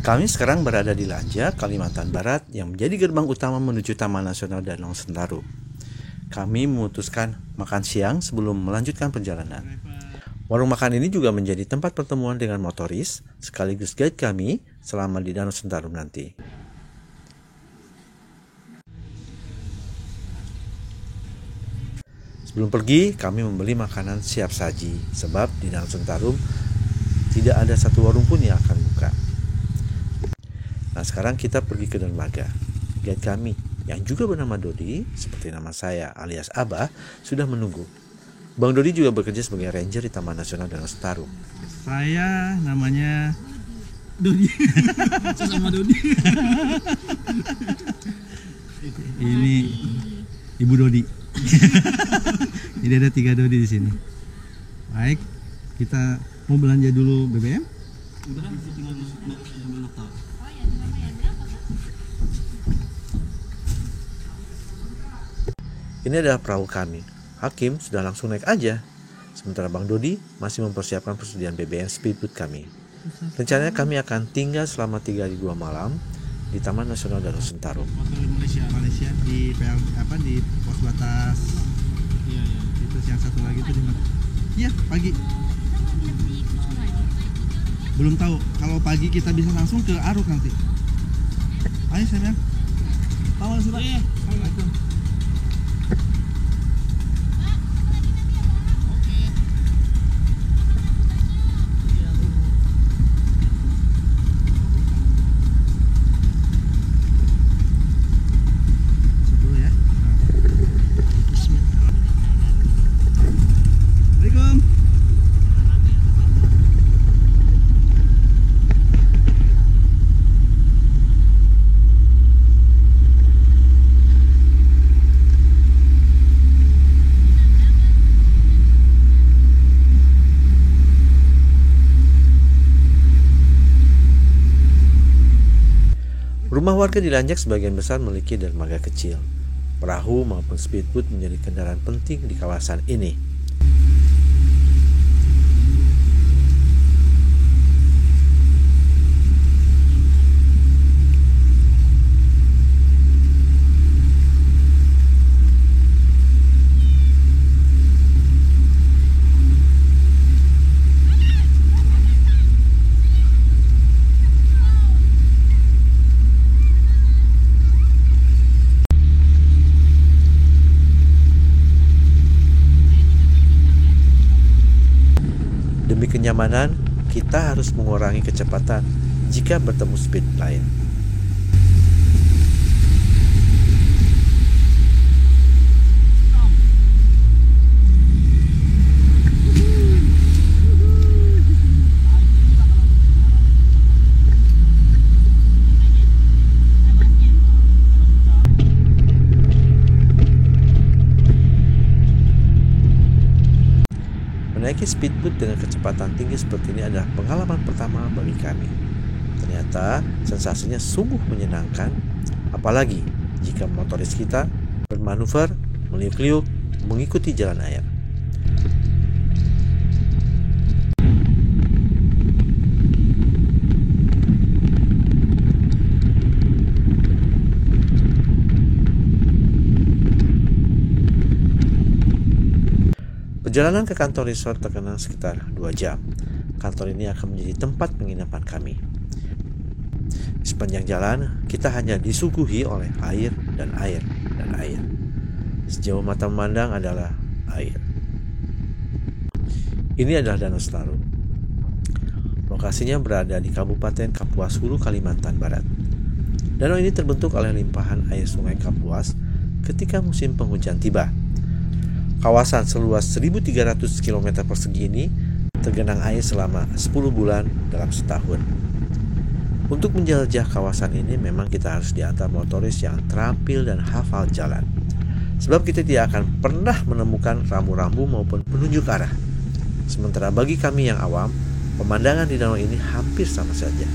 Kami sekarang berada di Lanja, Kalimantan Barat yang menjadi gerbang utama menuju Taman Nasional Danau Sentarum. Kami memutuskan makan siang sebelum melanjutkan perjalanan. Warung makan ini juga menjadi tempat pertemuan dengan motoris sekaligus guide kami selama di Danau Sentarum nanti. Sebelum pergi, kami membeli makanan siap saji sebab di Danau Sentarum tidak ada satu warung pun yang akan buka. Nah, sekarang kita pergi ke dermaga. Guide kami yang juga bernama Dodi, seperti nama saya alias Abah, sudah menunggu. Bang Dodi juga bekerja sebagai ranger di Taman Nasional Danau Sentarum. Saya namanya Dodi. Sama Dodi. Ini Ibu Dodi. Jadi ada 3 Dodi di sini. Baik, kita mau belanja dulu BBM. Udah, tinggal tahu. Ini adalah perahu kami. Hakim sudah langsung naik aja. Sementara Bang Dodi masih mempersiapkan persediaan BBM speedboat kami. Rencananya kami akan tinggal selama 3 hari 2 malam di Taman Nasional Danau Sentarum. Malaysia di di pos batas. Iya. Itu yang satu lagi itu di mana? Iya, pagi. Belum tahu. Kalau pagi kita bisa langsung ke Aruk nanti. Ayo sayang. Awal sudah. Iya. Assalamualaikum. Rumah warga di Lanjak sebagian besar memiliki dermaga kecil. Perahu maupun speedboat menjadi kendaraan penting di kawasan ini. Demi kenyamanan, kita harus mengurangi kecepatan jika bertemu speed lain. Menaiki speedboat dengan kecepatan tinggi seperti ini adalah pengalaman pertama bagi kami. Ternyata sensasinya sungguh menyenangkan, apalagi jika motoris kita bermanuver, meliuk-liuk, mengikuti jalan air. Perjalanan ke kantor resort terkenal sekitar 2 jam. Kantor ini akan menjadi tempat penginapan kami. Di sepanjang jalan, kita hanya disuguhi oleh air dan air dan air. Sejauh mata memandang adalah air. Ini adalah Danau Sentarum. Lokasinya berada di Kabupaten Kapuas Hulu, Kalimantan Barat. Danau ini terbentuk oleh limpahan air Sungai Kapuas ketika musim penghujan tiba. Kawasan seluas 1.300 km persegi ini tergenang air selama 10 bulan dalam setahun. Untuk menjelajah kawasan ini memang kita harus diantar motoris yang terampil dan hafal jalan. Sebab kita tidak akan pernah menemukan rambu-rambu maupun penunjuk arah. Sementara bagi kami yang awam, pemandangan di danau ini hampir sama saja,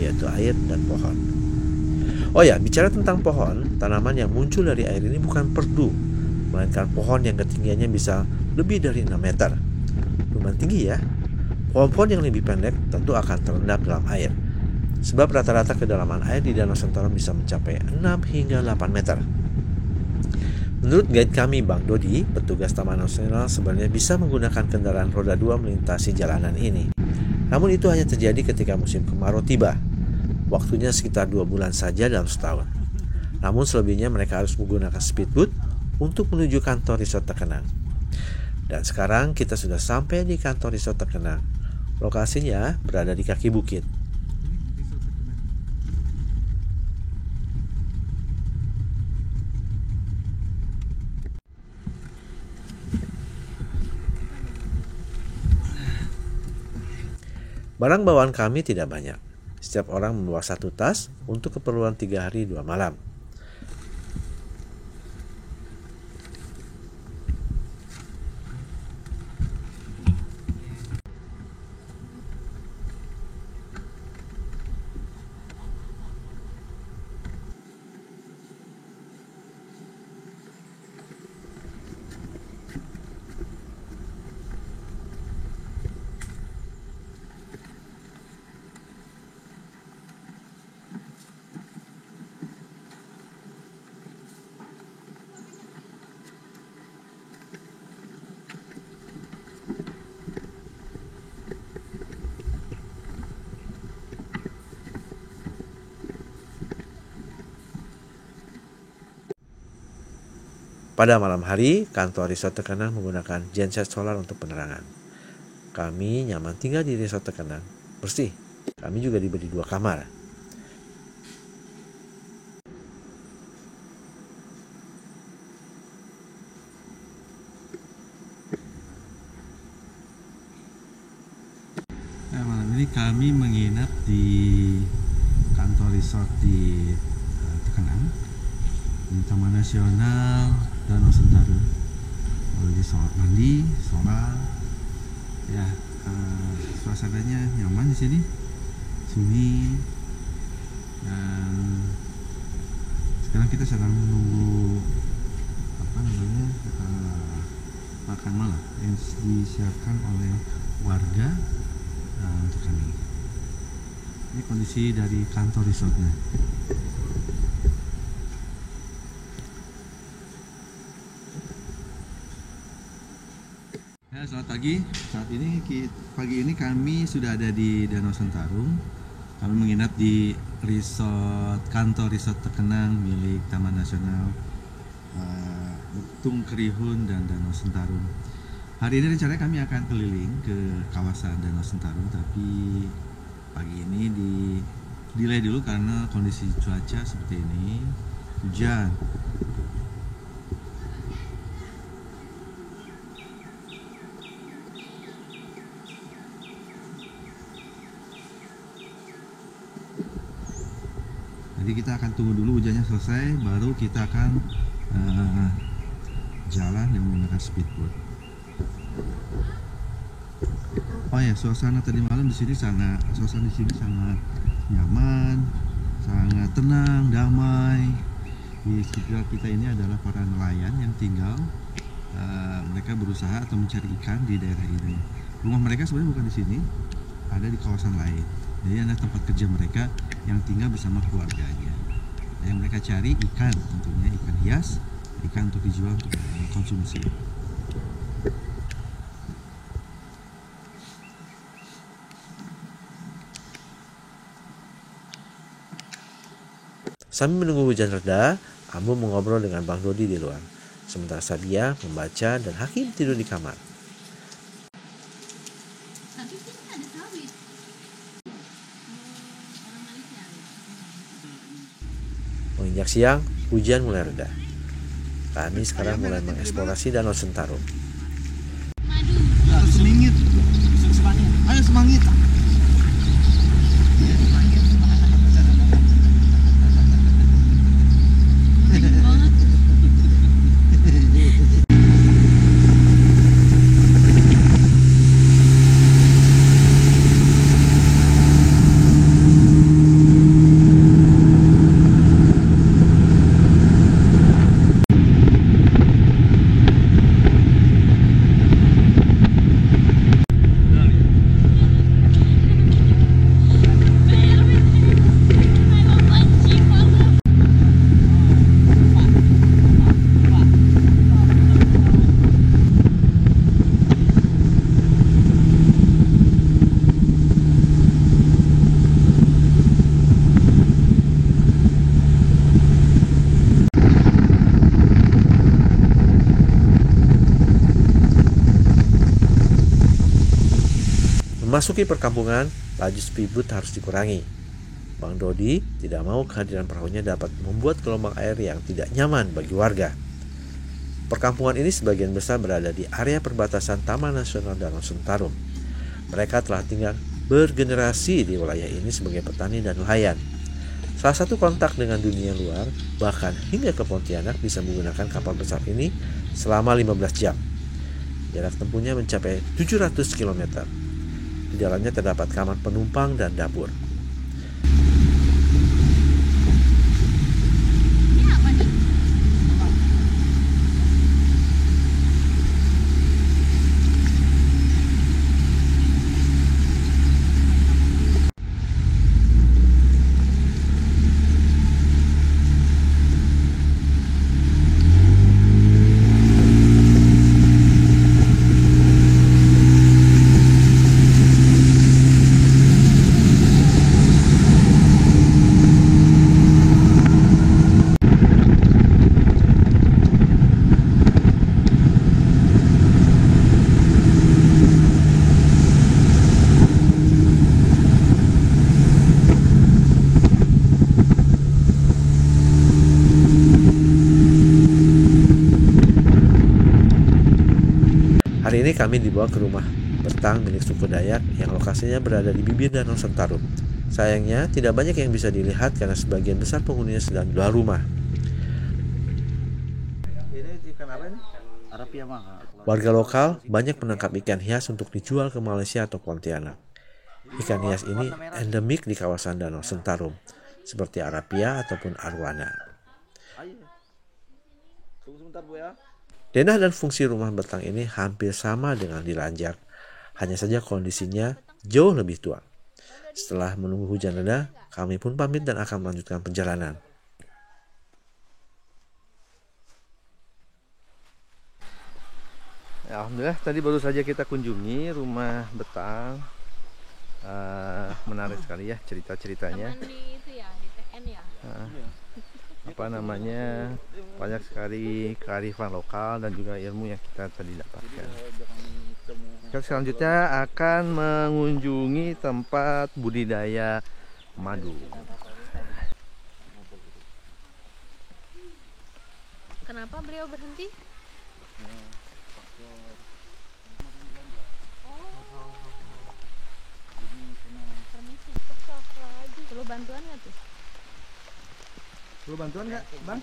yaitu air dan pohon. Oh ya, bicara tentang pohon, tanaman yang muncul dari air ini bukan perdu, melainkan pohon yang ketinggiannya bisa lebih dari 6 meter. Lumayan tinggi ya. Pohon-pohon yang lebih pendek tentu akan terendam dalam air. sebab rata-rata kedalaman air di Danau Sentarum bisa mencapai 6 hingga 8 meter. Menurut guide kami, Bang Dodi, petugas Taman Nasional sebenarnya bisa menggunakan kendaraan roda 2 melintasi jalanan ini. Namun itu hanya terjadi ketika musim kemarau tiba. Waktunya sekitar 2 bulan saja dalam setahun. Namun selebihnya mereka harus menggunakan speedboat untuk menuju kantor Resort Terkenang. Dan sekarang kita sudah sampai di kantor Resort Terkenang. Lokasinya berada di kaki bukit. Barang bawaan kami tidak banyak. Setiap orang membawa 1 tas untuk keperluan 3 hari 2 malam. Pada malam hari, kantor Resort Terkenang menggunakan genset solar untuk penerangan. Kami nyaman tinggal di Resort Terkenang. Bersih. Kami juga diberi 2 kamar. Malam ini kami menginap di kantor resort di Terkenang, di Taman Nasional Danau Sentarum. Di mandi, sholat, ya suasananya nyaman di sini, sunyi. Dan sekarang kita sedang menunggu makan malam yang disiapkan oleh warga untuk kami. Ini kondisi dari kantor resortnya. Selamat pagi. Pagi ini kami sudah ada di Danau Sentarum. Kami menginap di kantor resort Terkenang milik Taman Nasional Tung Kerihun dan Danau Sentarum. Hari ini rencananya kami akan keliling ke kawasan Danau Sentarum, tapi pagi ini delay dulu karena kondisi cuaca seperti ini, hujan. Jadi kita akan tunggu dulu hujannya selesai, baru kita akan jalan dengan menggunakan speedboat. Oh ya, suasana tadi malam di sini sangat nyaman, sangat tenang, damai. Di sekitar kita ini adalah para nelayan yang tinggal, mereka berusaha atau mencari ikan di daerah ini. Rumah mereka sebenarnya bukan di sini, ada di kawasan lain. Jadi ada tempat kerja mereka yang tinggal bersama keluarganya. Yang mereka cari ikan, tentunya ikan hias, ikan untuk dijual untuk konsumsi. Sambil menunggu hujan reda, Ambo mengobrol dengan Bang Dodi di luar. Sementara Sadia membaca dan Hakim tidur di kamar. Menginjak siang, hujan mulai reda. Kami sekarang mulai mengeksplorasi Danau Sentarum. Semingit. Ayo semangit. Memasuki perkampungan, laju speedboat harus dikurangi. Bang Dodi tidak mau kehadiran perahunya dapat membuat gelombang air yang tidak nyaman bagi warga. Perkampungan ini sebagian besar berada di area perbatasan Taman Nasional Danau Sentarum. Mereka telah tinggal bergenerasi di wilayah ini sebagai petani dan nelayan. Salah satu kontak dengan dunia luar, bahkan hingga ke Pontianak, bisa menggunakan kapal besar ini selama 15 jam. Jarak tempuhnya mencapai 700 km. Di dalamnya terdapat kamar penumpang dan dapur. Hari ini kami dibawa ke rumah betang milik suku Dayak yang lokasinya berada di bibir Danau Sentarum. Sayangnya tidak banyak yang bisa dilihat karena sebagian besar penghuninya sedang di luar rumah. Warga lokal banyak menangkap ikan hias untuk dijual ke Malaysia atau Pontianak. Ikan hias ini endemik di kawasan Danau Sentarum, seperti arapia ataupun arwana. Denah dan fungsi rumah betang ini hampir sama dengan di Lanjak, hanya saja kondisinya jauh lebih tua. Setelah menunggu hujan reda, kami pun pamit dan akan melanjutkan perjalanan. Ya, alhamdulillah tadi baru saja kita kunjungi rumah betang. Menarik sekali ya cerita-ceritanya. Di itu ya, di TN ya. Apa namanya, banyak sekali kearifan lokal dan juga ilmu yang kita tadi dapatkan. Selanjutnya akan mengunjungi tempat budidaya madu. Kenapa beliau berhenti? Permisi, perlu bantuan nggak tuh? Perlu bantuan nggak, Bang?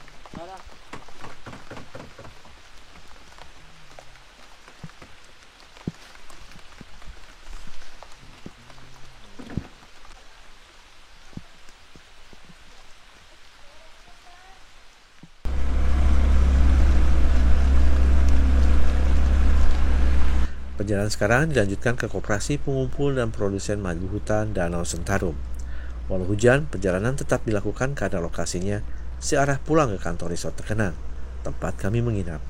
Perjalanan sekarang dilanjutkan ke Koperasi Pengumpul dan Produsen Madu Hutan Danau Sentarum. Walau hujan, perjalanan tetap dilakukan karena lokasinya searah pulang ke kantor resort terkenal, tempat kami menginap.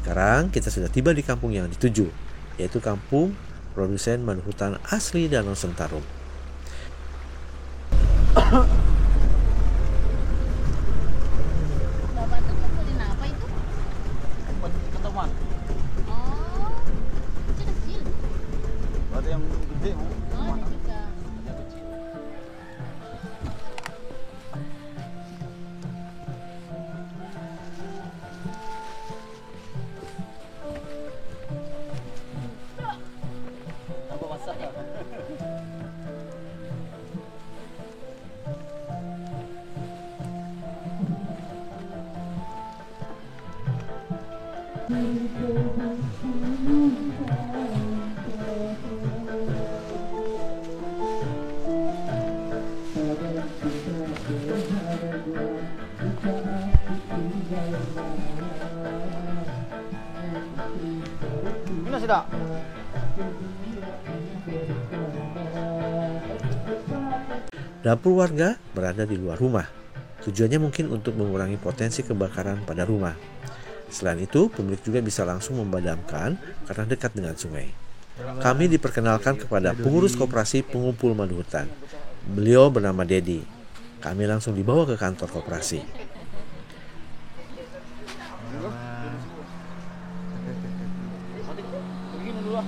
Sekarang kita sudah tiba di kampung yang dituju, yaitu kampung produsen madu hutan asli Danau Sentarum. Bapak tuh ngumpulin apa itu? Ketemuan. Oh, kecil. Ada yang gede, Bu. Oh, ada juga. Ini sudah. Dapur warga berada di luar rumah. Tujuannya mungkin untuk mengurangi potensi kebakaran pada rumah. Selain itu, pemilik juga bisa langsung memadamkan karena dekat dengan sungai. Kami diperkenalkan kepada pengurus koperasi pengumpul madu hutan. Beliau bernama Dedi. Kami langsung dibawa ke kantor koperasi. Begini dulu lah.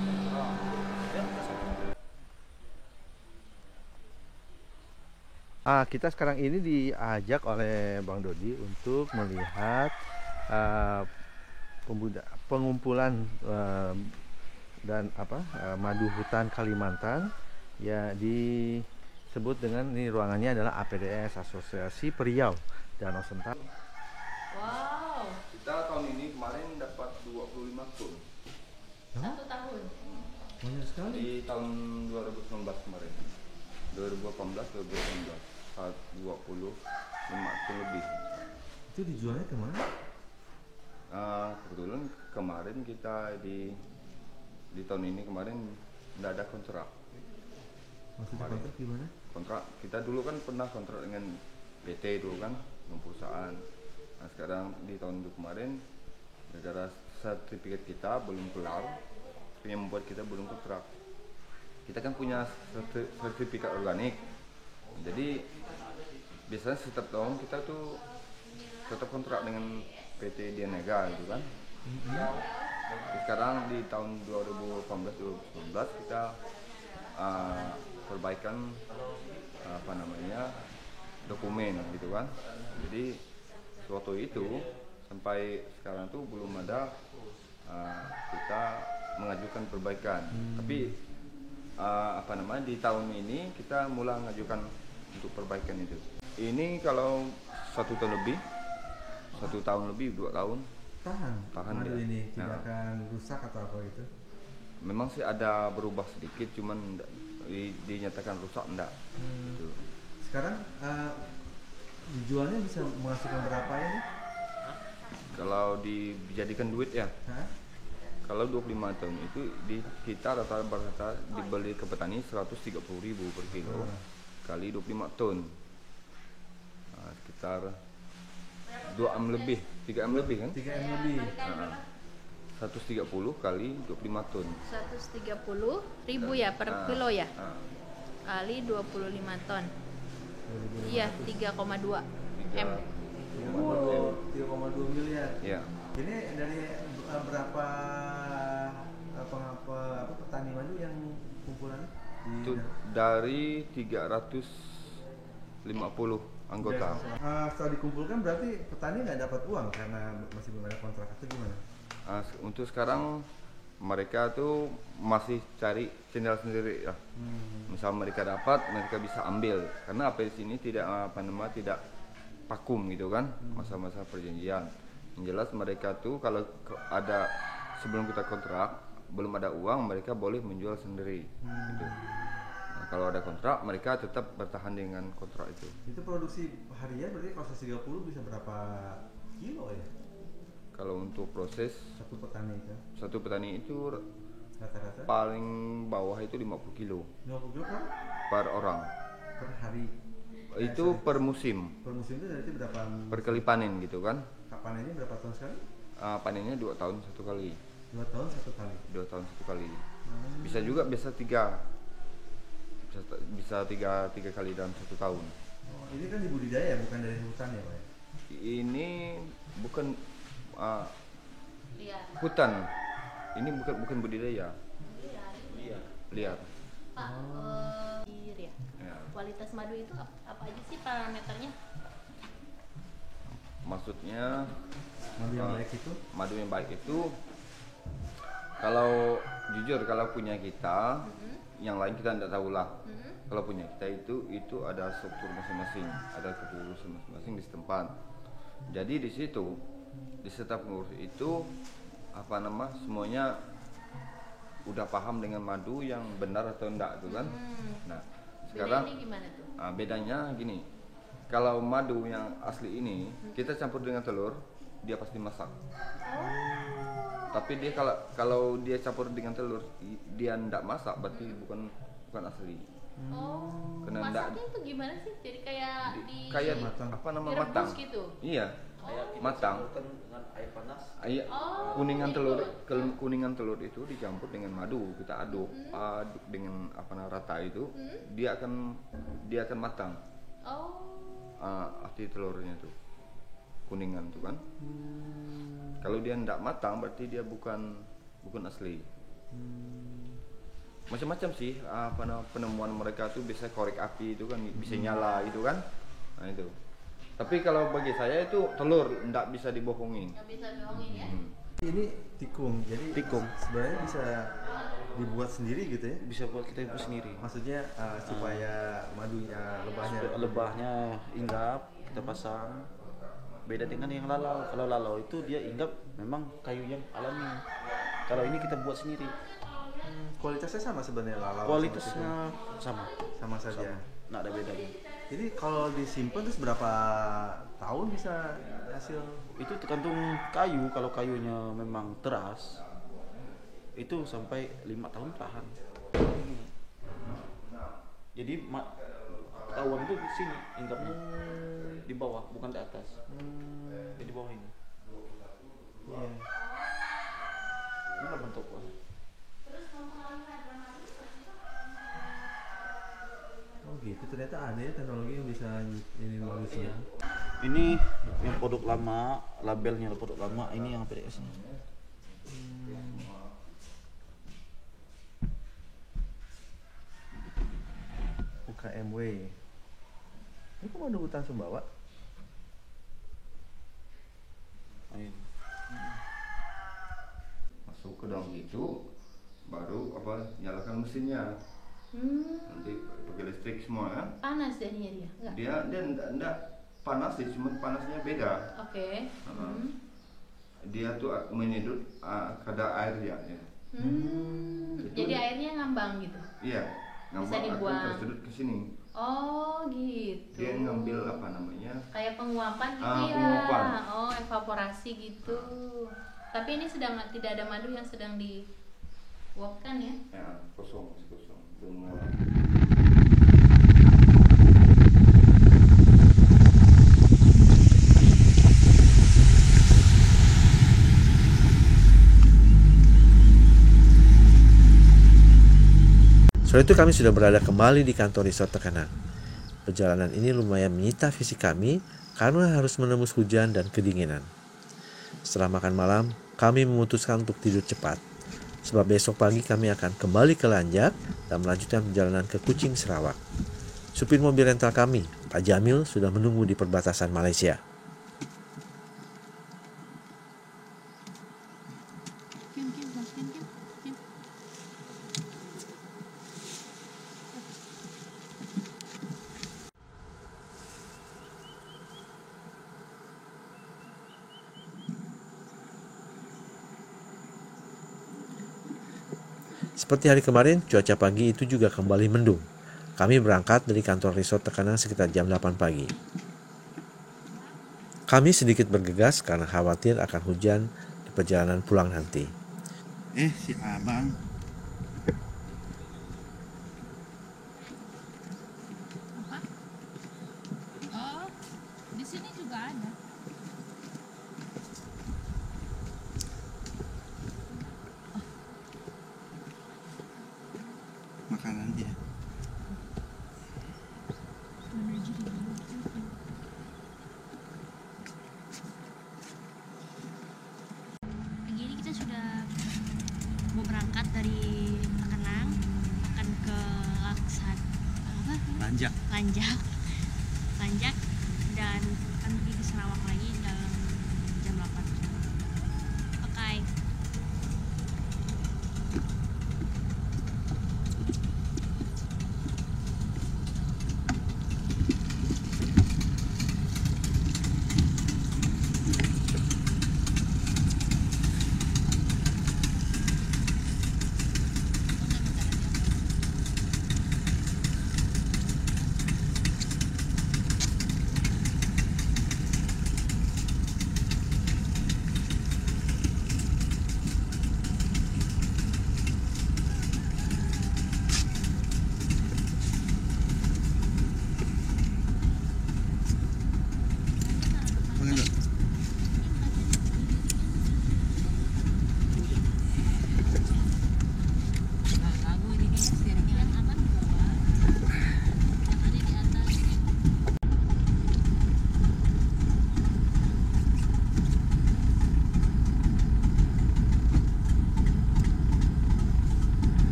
Kita sekarang ini diajak oleh Bang Dodi untuk melihat pengumpulan dan madu hutan Kalimantan, ya disebut dengan ini ruangannya adalah APDS, Asosiasi Periau Danau Sentani. Wow, Kita tahun ini kemarin dapat 25 ton 1 tahun. Banyak sekali. di tahun 2019 kemarin, 2018 20 ton lebih. Itu dijualnya kemana? Kebetulan kemarin kita di tahun ini kemarin tidak ada kontrak. Maksudnya Kemarin. kontrak gimana? Kontrak kita dulu kan pernah kontrak dengan PT dulu kan, dengan perusahaan. Nah sekarang di tahun itu kemarin gara-gara sertifikat kita belum kelar, yang membuat kita belum kontrak. Kita kan punya sertifikat organik, jadi biasanya setiap tahun kita tuh tetap kontrak dengan PT Dianega gitu kan. Sekarang di tahun 2018-2019 kita perbaikan dokumen gitu kan. Jadi waktu itu sampai sekarang tuh belum ada kita mengajukan perbaikan. Tapi di tahun ini kita mulai mengajukan untuk perbaikan itu. Ini kalau 1 tahun lebih, 1 tahun lebih, 2 tahun tahan madu dia. ini tidak Nah. akan rusak atau apa itu? Memang sih ada berubah sedikit, cuman dinyatakan rusak enggak. Gitu. Sekarang dijualnya bisa menghasilkan berapa ya nih? Kalau dijadikan duit ya, Hah? kalau 25 ton itu kita rata-rata dibeli ke petani 130.000 per kilo kali 25 ton. Sekitar 2 M lebih, 3 M lebih kan? 3 M lebih. 130 kali 25 ton. 130.000 ya per kilo ya? Kali 25 ton. Iya, 3,2 M. 3,2 miliar. Ya. Ini dari berapa petani madu yang kumpulannya? Itu dari 350 anggota. Setelah dikumpulkan berarti petani nggak dapat uang karena masih belum ada kontrak atau gimana? Untuk sekarang mereka tuh masih cari channel sendiri ya. Misal mereka dapat, mereka bisa ambil. Karena apa di sini tidak tidak vakum gitu kan, masa-masa perjanjian. Yang jelas mereka tuh kalau ada sebelum kita kontrak belum ada uang, mereka boleh menjual sendiri. Gitu. Nah, kalau ada kontrak, mereka tetap bertahan dengan kontrak itu. Itu produksi harian berarti kalau 130 bisa berapa kilo ya? Kalau untuk proses Satu petani itu satu petani itu rata-rata paling bawah itu 50 kilo 50 kilo per orang. per hari. Itu per musim, Per musim itu berarti berapa? per kali panen gitu kan. Panennya berapa tahun sekali? Panennya 2 tahun 1 kali. 2 tahun 1 kali. 2 tahun 1 kali. Bisa juga biasa 3. Bisa 3 kali dalam 1 tahun. Oh, ini kan dibudidaya bukan dari hutan ya, Pak? Ini bukan Lihat. hutan. Ini bukan budidaya. Liar. Pak, ya. Ya. Kualitas madu itu apa aja sih parameternya? Maksudnya Madu yang baik itu madu yang baik itu kalau jujur kalau punya kita, yang lain kita tidak tahu lah. Kalau punya kita itu ada struktur masing-masing, ada keputusan masing-masing di setempat. Jadi di situ di setiap pengurus itu semuanya udah paham dengan madu yang benar atau enggak tuh kan. Nah, sekarang Beda ini gimana tuh? bedanya gini. Kalau madu yang asli ini kita campur dengan telur, dia pasti masak. Tapi dia kalau dia campur dengan telur, dia enggak masak berarti bukan asli. Oh, Kena masaknya itu gimana sih? Jadi kayak Kayak matang. direbus matang. gitu? Iya, matang. dengan air panas. Oh, Kuningan gitu. kuningan telur itu dicampur dengan madu, kita aduk dengan rata itu, dia akan matang. Oh, Arti telurnya tuh kuningan tuh kan. Kalau dia tidak matang berarti dia bukan asli. Macam-macam sih penemuan mereka tuh bisa korek api itu kan bisa nyala gitu kan. Nah itu. Tapi kalau bagi saya itu telur tidak bisa dibohongin. nggak bisa bohongin ya? Ini tikung, jadi Tikung. sebenarnya bisa dibuat sendiri gitu ya? Bisa buat kita ibu sendiri. Maksudnya supaya madunya, Lebahnya hinggap, kita pasang. Beda dengan yang lalau. Kalau lalau itu dia hinggap memang kayu yang alami. Kalau ini kita buat sendiri. kualitasnya sama sebenarnya lalau. Kualitasnya sama. sama saja. Nggak ada bedanya. Jadi kalau disimpan terus berapa tahun bisa hasil? Itu tergantung kayu. Kalau kayunya memang teras, itu sampai 5 tahun tahan. Jadi ketahuan itu di sini, hinggapnya di bawah, bukan di atas. Di bawah ini. Iya. Ini lah bentuknya. Oh gitu, ternyata ada ya teknologi yang bisa ini manusia. Ini yang produk lama, labelnya produk lama, ini yang PDS nya. UKMW. Ini kok ada hutan Sumbawa? Ini. Masuk ke dalam itu baru nyalakan mesinnya. Nanti pakai listrik semua kan. Panas jadinya dia? Enggak? Dia enggak panas sih, cuma panasnya beda. Oke. Dia tuh menyedot kadar airnya ya. Jadi airnya ngambang gitu? Iya, Bisa akan dibuang. tersedot ke sini. Oh gitu. Dia ngambil Kayak penguapan gitu ya? penguapan. Oh, evaporasi gitu. Tapi ini tidak ada madu yang sedang diuapkan ya? Ya, kosong, masih kosong. Belum mulai. Sore itu kami sudah berada kembali di kantor Resort Tekanang. Perjalanan ini lumayan menyita fisik kami karena harus menembus hujan dan kedinginan. Setelah makan malam, kami memutuskan untuk tidur cepat. Sebab besok pagi kami akan kembali ke Lanjak dan melanjutkan perjalanan ke Kuching, Sarawak. Supir mobil rental kami, Pak Jamil, sudah menunggu di perbatasan Malaysia. Seperti hari kemarin, cuaca pagi itu juga kembali mendung. Kami berangkat dari kantor Resort Tekanang sekitar jam 8 pagi. Kami sedikit bergegas karena khawatir akan hujan di perjalanan pulang nanti. Si abang. Apa? Oh, di sini juga ada. Makanan dia. Pagi ini kita sudah mau berangkat dari Tekanang akan ke Lanjak. Lanjak dan akan pergi ke Sarawak lagi dalam jam 8. Oke.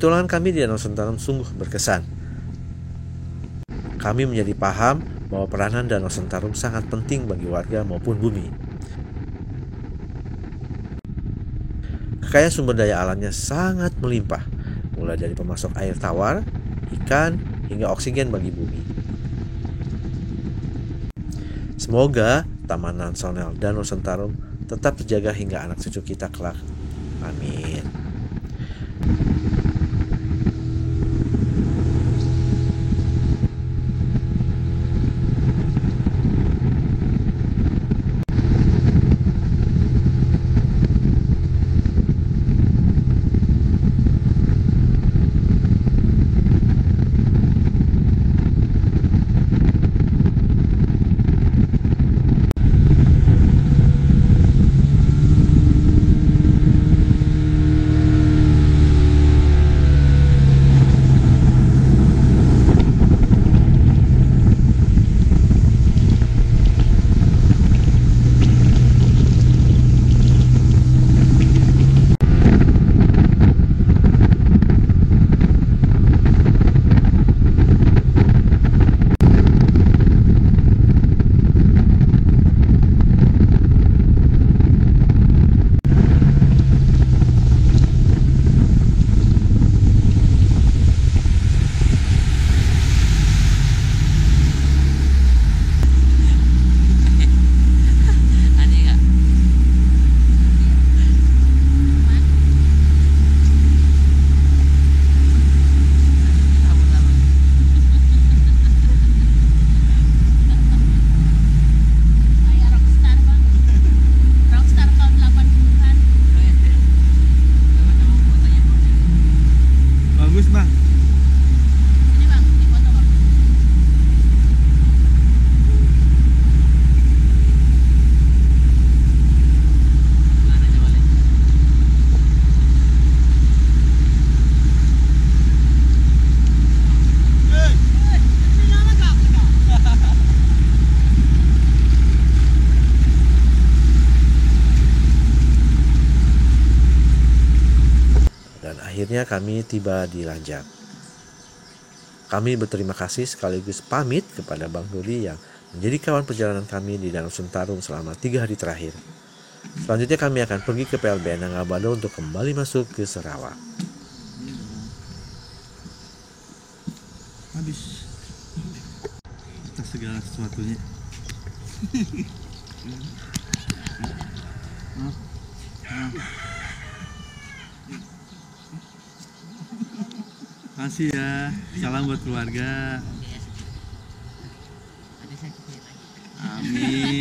Petualangan kami di Danau Sentarum sungguh berkesan. Kami menjadi paham bahwa peranan Danau Sentarum sangat penting bagi warga maupun bumi. Kekayaan sumber daya alamnya sangat melimpah, mulai dari pemasok air tawar, ikan, hingga oksigen bagi bumi. Semoga Taman Nasional Danau Sentarum tetap terjaga hingga anak cucu kita kelak. Amin. Akhirnya kami tiba di Lanjak. Kami berterima kasih sekaligus pamit kepada Bang Dodi yang menjadi kawan perjalanan kami di Danau Sentarum selama 3 hari terakhir. Selanjutnya kami akan pergi ke PLBN Nangabado untuk kembali masuk ke Sarawak. Habis atas segala sesuatunya. Makasih ya. Salam buat keluarga. Amin.